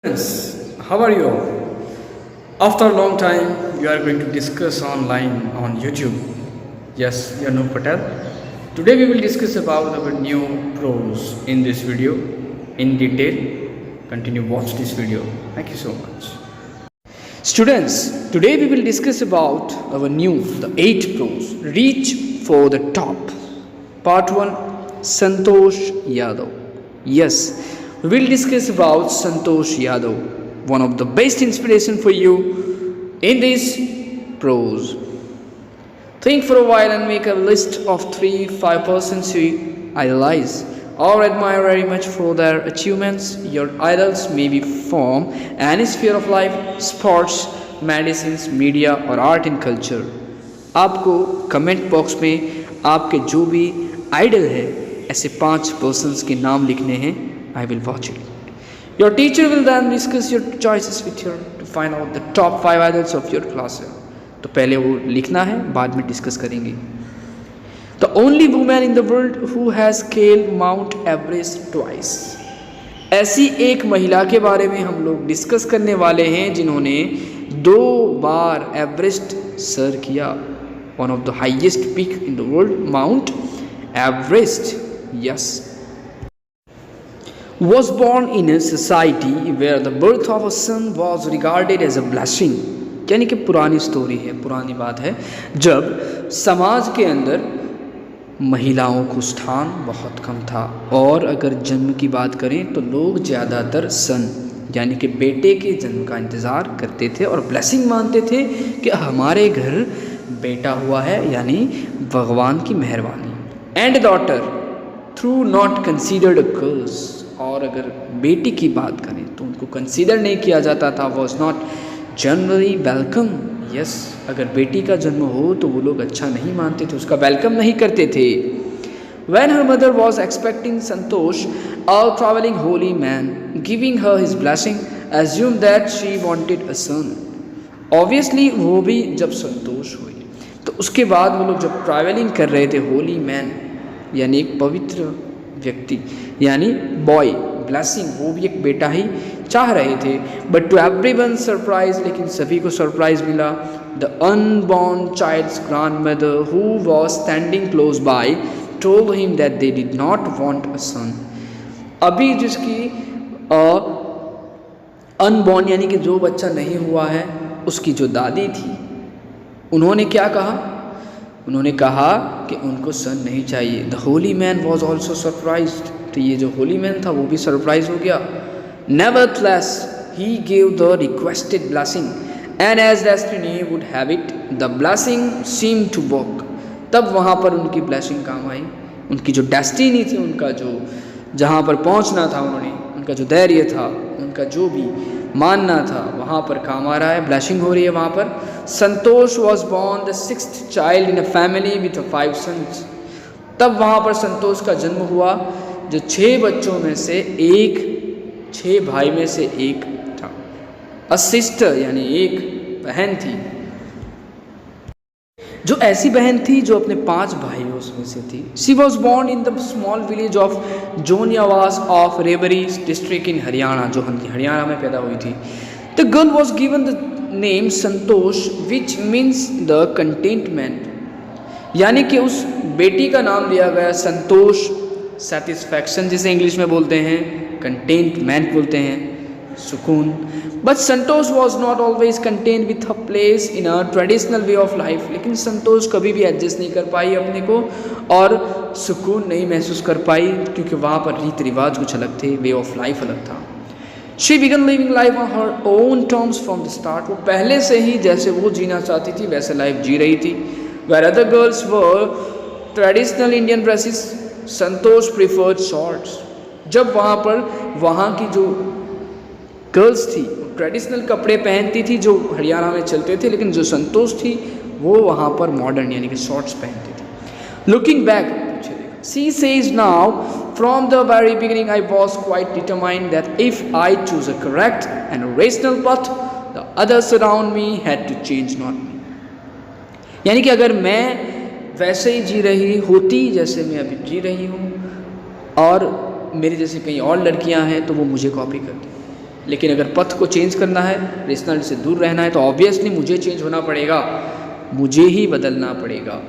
Friends, how are you all? After a long time, we are going to discuss online on YouTube. Yes, you know Patel. Today we will discuss about our new pros in this video in detail. Continue watch this video. Thank you so much. Students, today we will discuss about our new the 8 pros. Reach for the top. Part 1, Santosh Yadav. Yes, we will discuss about Santosh Yadav, one of the best inspiration for you in these pros. Think for a while and make a list of 3-5 persons you idolize or admire very much for their achievements. Your idols may be from any sphere of life, sports, medicines, media or art and culture. आपको comment box में आपके जो भी idol है ऐसे 5 persons के नाम लिखने हैं. I will watch it. Your teacher will then discuss your choices with you to find out the top 5 idols of your class. तो पहले वो लिखना है, बाद में डिस्कस करेंगे. The only woman in the world who has scaled Mount Everest twice. ऐसी एक महिला के बारे में हम लोग डिस्कस करने वाले हैं जिन्होंने 2 बार एवरेस्ट सर किया. One of the highest peak in the world, Mount Everest. Yes. Was born in a society where the birth of a son was regarded as a blessing. यानी कि पुरानी स्टोरी है, पुरानी बात है, जब समाज के अंदर महिलाओं को स्थान बहुत कम था और अगर जन्म की बात करें तो लोग ज़्यादातर सन यानी कि बेटे के जन्म का इंतज़ार करते थे और ब्लेसिंग मानते थे कि हमारे घर बेटा हुआ है, यानी भगवान की मेहरबानी. And daughter through not considered a curse. और अगर बेटी की बात करें तो उनको कंसीडर नहीं किया जाता था, was not generally welcome. Yes, अगर बेटी का जन्म हो तो वो लोग अच्छा नहीं मानते थे, उसका वेलकम नहीं करते थे. When her mother was expecting Santosh, a traveling holy man, giving her his blessing, assumed that she wanted a son. Obviously वो भी जब संतोष हुई तो उसके बाद वो लोग जब ट्रैवलिंग कर रहे थे, होली मैन यानी एक पवित्र व्यक्ति यानी बॉय, ब्लेसिंग वो भी एक बेटा ही चाह रहे थे. बट टू एवरीवन सरप्राइज, लेकिन सभी को सरप्राइज मिला. The unborn child's grandmother who was standing close by told him that they did not want a son. अभी जिसकी अनबॉर्न यानी कि जो बच्चा नहीं हुआ है, उसकी जो दादी थी, उन्होंने क्या कहा? उन्होंने कहा कि उनको सन नहीं चाहिए. The Holi man was also surprised. तो ये जो होली मैन था वो भी सरप्राइज हो गया. Nevertheless he gave the requested blessing and as destiny would have it the blessing seem to work. तब वहाँ पर उनकी ब्लेसिंग काम आई. उनकी जो डेस्टिनी थी, उनका जो जहाँ पर पहुँचना था, उनका जो धैर्य था, उनका जो भी मानना था, वहाँ पर काम आ रहा है, ब्लेसिंग हो रही है वहाँ पर. Santosh was born the 6th child in a family with 5 sons. तब वहाँ पर संतोष का जन्म हुआ जो 6 बच्चों में से 6 भाई में से एक था. अ सिस्टर यानी एक बहन थी, जो ऐसी बहन थी जो अपने 5 भाइयों में से थी. She was born in the small village of Joniyawas of रेबरी डिस्ट्रिक्ट इन हरियाणा, जो हरियाणा में पैदा हुई थी. The girl was given the name Santosh which means the contentment. यानी कि उस बेटी का नाम दिया गया संतोष, सेटिस्फैक्शन जिसे इंग्लिश में बोलते हैं, कंटेंटमेंट बोलते हैं, सुकून. But Santosh was not always content with a place in a traditional way of life. लेकिन संतोष कभी भी एडजस्ट नहीं कर पाई अपने को और सुकून नहीं महसूस कर पाई, क्योंकि वहाँ पर रीति रिवाज कुछ अलग थे, वे ऑफ लाइफ अलग था. She began living life on her own terms from the start. वो पहले से ही जैसे वो जीना चाहती थी वैसे लाइफ जी रही थी. Where other girls wore traditional Indian dresses, Santosh preferred shorts. जब वहाँ पर वहाँ की जो गर्ल्स थी ट्रेडिशनल कपड़े पहनती थी जो हरियाणा में चलते थे, लेकिन जो संतोष थी वो वहाँ पर मॉडर्न यानी कि शॉर्ट्स पहनती थी. Looking back, she says now from the very beginning I was quite determined that if I choose a correct and rational path the others around me had to change, not me. यानी कि अगर मैं वैसे ही जी रही होती जैसे मैं अभी जी रही हूँ और मेरे जैसे कई और लड़कियां हैं तो वो मुझे कॉपी करती. लेकिन अगर पथ को चेंज करना है, रेशनल से दूर रहना है, तो ऑब्वियसली मुझे चेंज होना पड़ेगा, मुझे ही बदलना पड़ेगा।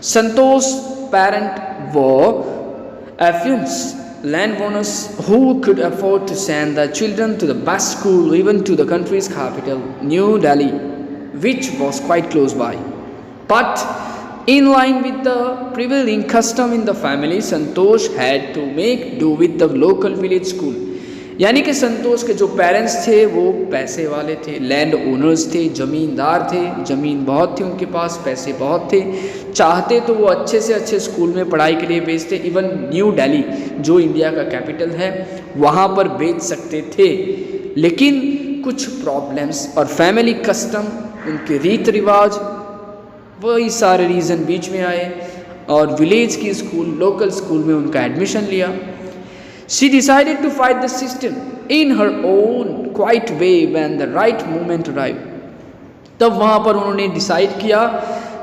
संतोष पेरेंट वो affluent landowners who could afford to send their children to the best school, even to the country's capital, New Delhi, which was quite close by. But in line with the prevailing custom in the family, Santosh had to make do with the local village school. यानी कि संतोष के जो parents थे वो पैसे वाले थे, land owners थे, ज़मींदार थे, ज़मीन बहुत थी उनके पास, पैसे बहुत थे, चाहते तो वो अच्छे से अच्छे स्कूल में पढ़ाई के लिए भेजते, इवन न्यू दिल्ली जो इंडिया का कैपिटल है वहाँ पर भेज सकते थे। लेकिन कुछ प्रॉब्लम्स और फैमिली कस्टम, उनके रीत रिवाज, वही सारे रीज़न बीच में आए और विलेज की स्कूल, लोकल स्कूल में उनका एडमिशन लिया। She decided to fight the system in her own quiet way when the right moment arrived. तब वहाँ पर उन्होंने डिसाइड किया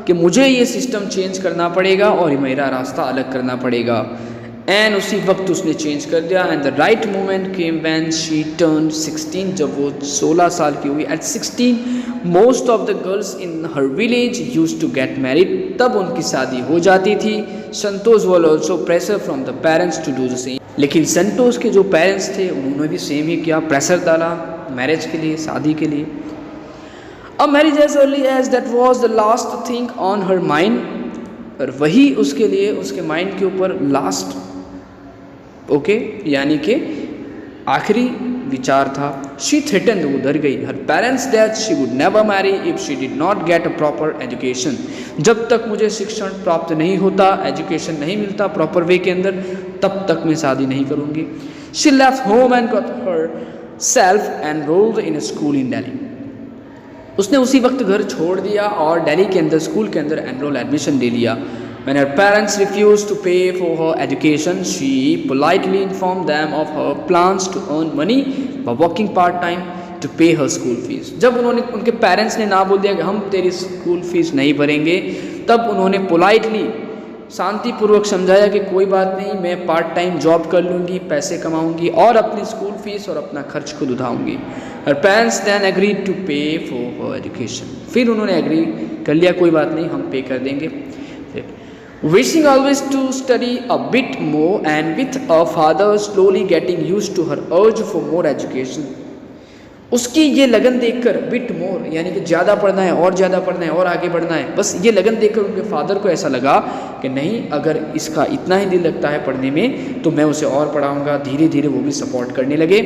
कि मुझे ये सिस्टम चेंज करना पड़ेगा और मेरा रास्ता अलग करना पड़ेगा। एंड उसी वक्त उसने चेंज कर दिया। And the right moment came when she turned 16, जब वो 16 साल की हुई। At 16 most of the girls in her village used to get married, तब उनकी शादी हो जाती थी। Santosh was also pressure from the parents to do the same, लेकिन संतोष के जो पेरेंट्स थे उन्होंने भी सेम ही किया, प्रेशर डाला मैरिज के लिए, शादी के लिए। अब marriage age early age that was the last thing on her mind, और वही उसके लिए, उसके माइंड के ऊपर लास्ट यानी कि आखिरी विचार था। शी थ्रेटन्ड, वो डर गई, her parents that she would never marry if she did not get a proper education, जब तक मुझे शिक्षण प्राप्त नहीं होता, एजुकेशन नहीं मिलता प्रॉपर वे के अंदर, तब तक मैं शादी नहीं करूँगी। She left home and got her self enrolled in a school इन दिल्ली, उसने उसी वक्त घर छोड़ दिया और दिल्ली के अंदर स्कूल के अंदर एनरोल एडमिशन ले लिया। When her parents refused to pay for her education, she politely informed them of her plans to earn money by working part time to pay her school fees. जब उनके parents ने ना बोल दिया कि हम तेरी स्कूल फीस नहीं भरेंगे, तब उन्होंने पोलाइटली, शांतिपूर्वक समझाया कि कोई बात नहीं, मैं पार्ट टाइम जॉब कर लूँगी, पैसे कमाऊँगी और अपनी स्कूल फीस और अपना खर्च खुद उठाऊँगी। Her parents then agreed to pay for her education. फिर उन्होंने एग्री कर लिया, कोई बात नहीं, हम पे कर देंगे। Wishing always to study a bit more and with her father slowly getting used to her urge for more education. उसकी ये लगन देखकर, बिट मोर यानी कि ज़्यादा पढ़ना है और ज़्यादा पढ़ना है और आगे बढ़ना है, बस ये लगन देखकर उनके फादर को ऐसा लगा कि नहीं, अगर इसका इतना ही दिल लगता है पढ़ने में तो मैं उसे और पढ़ाऊँगा। धीरे धीरे वो भी सपोर्ट करने लगे।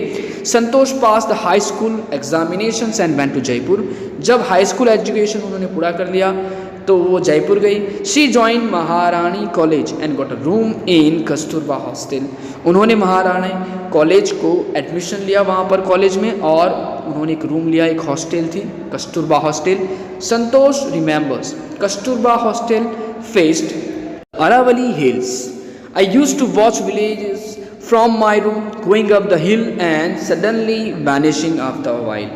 Santosh pass the high school examinations and went to Jaipur. जब हाई स्कूल एजुकेशन उन्होंने पूरा कर लिया तो वो जयपुर गई। शी जॉइन महारानी college and got a room in Kasturba hostel. उन्होंने महारानी कॉलेज को एडमिशन लिया वहाँ पर कॉलेज में, और उन्होंने एक रूम लिया, एक हॉस्टल थी Kasturba hostel. Santosh remembers Kasturba hostel faced Aravali hills. I used to watch villages from my room going up the hill and suddenly vanishing after a while.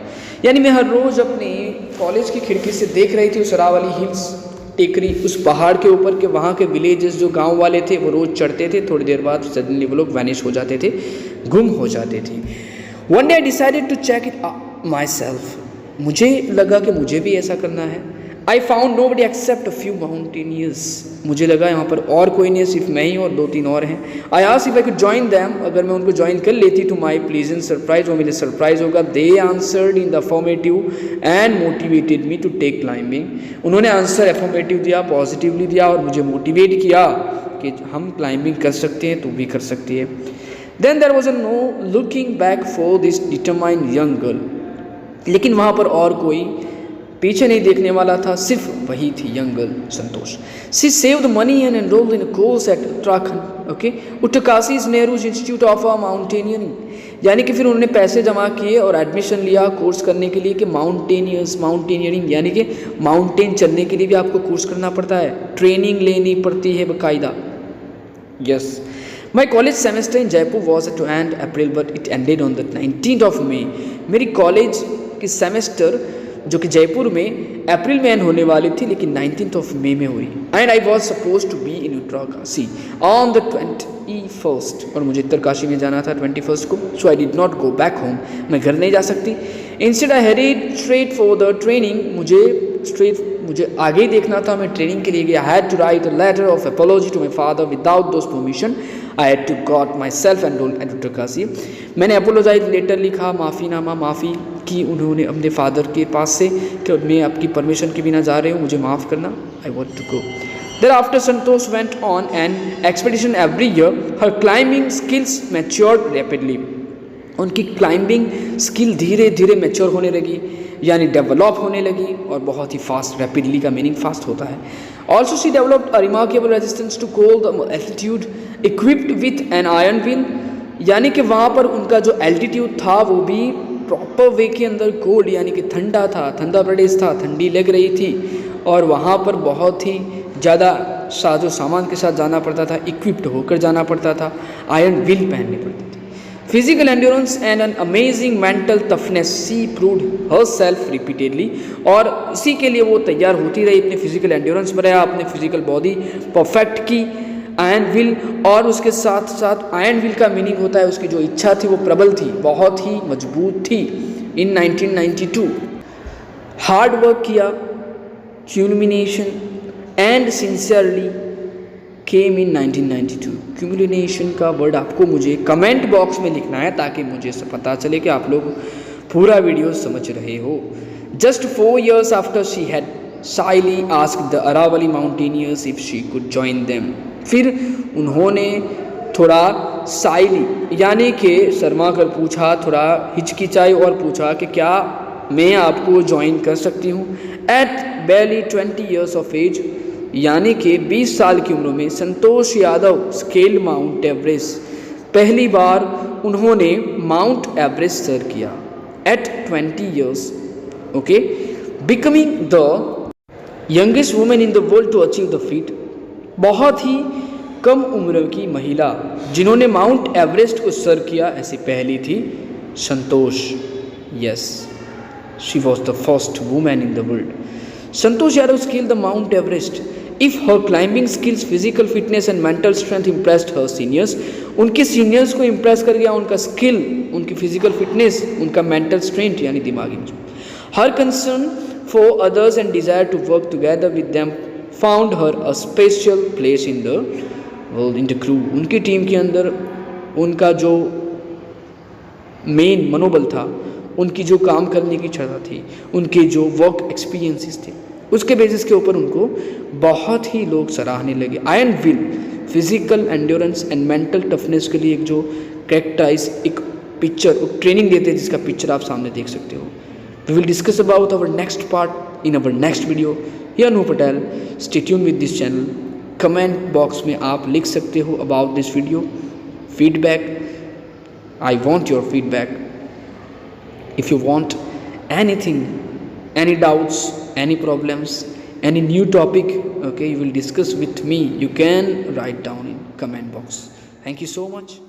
यानी मैं हर रोज़ अपनी कॉलेज की खिड़की से देख रही थी उस अरावली हिल्स टेकरी, उस पहाड़ के ऊपर के वहाँ के विलेजेस जो गांव वाले थे वो रोज़ चढ़ते थे, थोड़ी देर बाद सडनली वो लोग वैनिश हो जाते थे, गुम हो जाते थे। One day I decided to check it myself. मुझे लगा कि मुझे भी ऐसा करना है। I found nobody except a few mountaineers. मुझे लगा यहाँ पर और कोई नहीं है, सिर्फ मैं ही और 2-3 और हैं। I asked if I could join them, अगर मैं उनको ज्वाइन कर लेती टू माई प्लीजेंट सरप्राइज, वो मेरे सरप्राइज होगा। They answered in the affirmative and motivated me to take climbing. उन्होंने आंसर अफर्मेटिव दिया, पॉजिटिवली दिया और मुझे मोटिवेट किया कि हम क्लाइंबिंग कर सकते हैं, तू भी कर सकती है। Then there was no looking back for this determined young girl. लेकिन वहाँ पर और कोई पीछे नहीं देखने वाला था, सिर्फ वही थी young girl Santosh. She saved money and enrolled in a course eight Uttarakhand, Uttarkashi Nehru's institute of mountaineering. यानी कि फिर उन्होंने पैसे जमा किए और एडमिशन लिया कोर्स करने के लिए कि माउंटेनियरिंग यानी कि माउंटेन चलने के लिए भी आपको कोर्स करना पड़ता है, ट्रेनिंग लेनी पड़ती है बाकायदा। Yes, my college semester in Jaipur was to end April but it ended on the 19th of May। मेरी कॉलेज की सेमेस्टर जो कि जयपुर में अप्रैल में एंड होने वाली थी, लेकिन 19 मई में हुई। And I was suppose to be in Uttarkashi on the 21st, और मुझे उत्तरकाशी में जाना था 21st को। So I did not go back home, मैं घर नहीं जा सकती। Instead I headed straight for the training, मुझे आगे ही देखना था, मैं ट्रेनिंग के लिए गया। I had to write a letter of apology to my father without those permission. I had to got myself enrolled at Uttarkashi. मैंने अपोलोजाइज लेटर लिखा, माफ़ी की उन्होंने अपने फादर के पास से कि मैं आपकी परमिशन के बिना जा रही हूँ, मुझे माफ़ करना। I want to go. Thereafter, Santosh went on an expedition every year. Her climbing skills matured rapidly. उनकी क्लाइंबिंग स्किल धीरे धीरे मैच्योर होने लगी, यानी डेवलप होने लगी, और बहुत ही फास्ट, रैपिडली का मीनिंग फास्ट होता है। Also she developed a remarkable resistance to cold altitude equipped with an iron wheel, यानी कि वहाँ पर उनका जो एल्टीट्यूड था वो भी प्रॉपर वे के अंदर कोल्ड, यानी कि ठंडा था, ठंडा प्रदेश था, ठंडी लग रही थी, और वहाँ पर बहुत ही ज़्यादा साजो सामान के साथ जाना पड़ता था, इक्विप्ड होकर जाना पड़ता था, आयरन व्हील पहननी पड़ती थी। Physical endurance and an amazing mental toughness she proved herself repeatedly, और इसी के लिए वो तैयार होती रही, अपने फिजिकल एंड्योरेंस बनाया, अपने फिजिकल बॉडी परफेक्ट की। आयरन व्हील, और उसके साथ साथ आयरन व्हील का मीनिंग होता है उसकी जो इच्छा थी वो प्रबल थी, बहुत ही मजबूत थी। इन 1992 हार्ड वर्क किया, culmination and sincerely came in 1992। Cumulation का वर्ड आपको मुझे कमेंट बॉक्स में लिखना है ताकि मुझे पता चले कि आप लोग पूरा वीडियो समझ रहे हो। Just 4 years after she had shyly asked the Aravalli mountaineers if she could join them. फिर उन्होंने थोड़ा शाइली यानी कि शर्मा कर पूछा, थोड़ा हिचकिचाई और पूछा कि क्या मैं आपको ज्वाइन कर सकती हूँ। At barely 20 years of age, यानी कि 20 साल की उम्र में Santosh Yadav scale Mount Everest. पहली बार उन्होंने माउंट एवरेस्ट सर किया at 20 years, okay, becoming the youngest women in the world to achieve the feat. बहुत ही कम उम्र की महिला जिन्होंने माउंट एवरेस्ट को सर किया, ऐसी पहली थी Santosh. Yes, she was the first women in the world. Santosh Yadav scaled the Mount Everest. If her climbing skills, physical fitness and mental strength impressed her seniors, उनके सीनियर्स को इम्प्रेस कर गया उनका स्किल, उनकी फिजिकल फिटनेस, उनका मेंटल स्ट्रेंथ यानी दिमागी मजबूत। Her concern for others and desire to work together with them found her a special place in the crew. उनकी टीम के अंदर उनका जो मेन मनोबल था, उनकी जो काम करने की क्षमता थी, उनके जो वर्क एक्सपीरियंसेस थे, उसके बेसिस के ऊपर उनको बहुत ही लोग सराहने लगे। Iron wheel physical endurance and mental toughness के लिए एक जो कैरेक्टराइज एक पिक्चर, एक ट्रेनिंग देते हैं जिसका पिक्चर आप सामने देख सकते हो। We will discuss about our next part in our next video. Here Anup Patel, stay tune with this channel. Comment box में आप लिख सकते हो about this video, feedback. I want your feedback. If you want anything, any doubts, any problems, any new topic, okay, you will discuss with me, you can write down in comment box. Thank you so much.